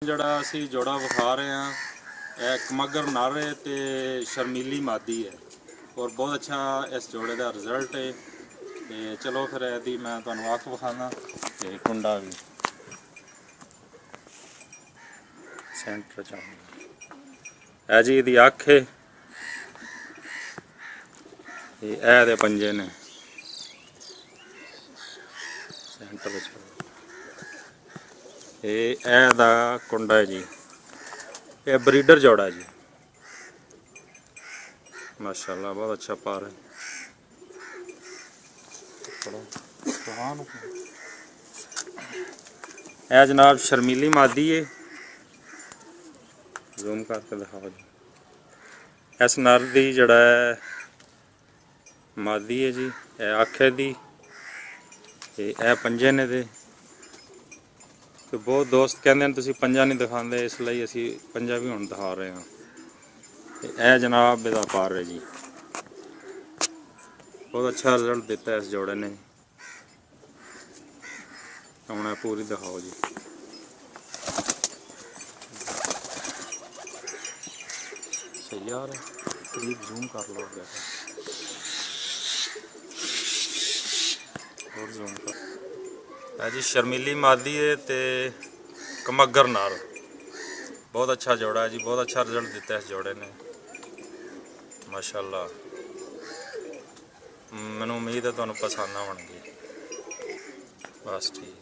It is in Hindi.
जड़ा असी जोड़ा विखा रहे हैं एक मगर नर है तो शर्मीली मादी है और बहुत अच्छा इस जोड़े का रिजल्ट है। तो चलो फिर यदि मैं तुहानू अख विखाना तो कुंडा भी सेंटर च है जी, यदी अख है दे पंजे ने सेंटर दा कुंडा है जी। ये ब्रीडर जोड़ा है जी, माशाल्लाह बहुत अच्छा पार है। यह जनाब शर्मीली मादी है, जूम करके दिखाओ जी। इस नर की जड़ा मादी है जी, अख है दी, पंजे ने दे। तो बहुत दोस्त कहते हैं तुसी पंजा नहीं दिखाते, इसलिए असी पंजा भी हुण दिखा रहे हैं। यह जनाब इहदा पार है जी, बहुत अच्छा रिजल्ट दिता है इस जोड़े ने। हुण पूरी दिखाओ जी। सही यार करीब जूम कर लो, और जूम कर है जी। शर्मीली मादी है तो कमगर नार, बहुत अच्छा जोड़ा है जी, बहुत अच्छा रिजल्ट दिता है इस जोड़े ने माशाल्लाह। मैनू उम्मीद है तुहानू पसंद आउणगे। बस ठीक।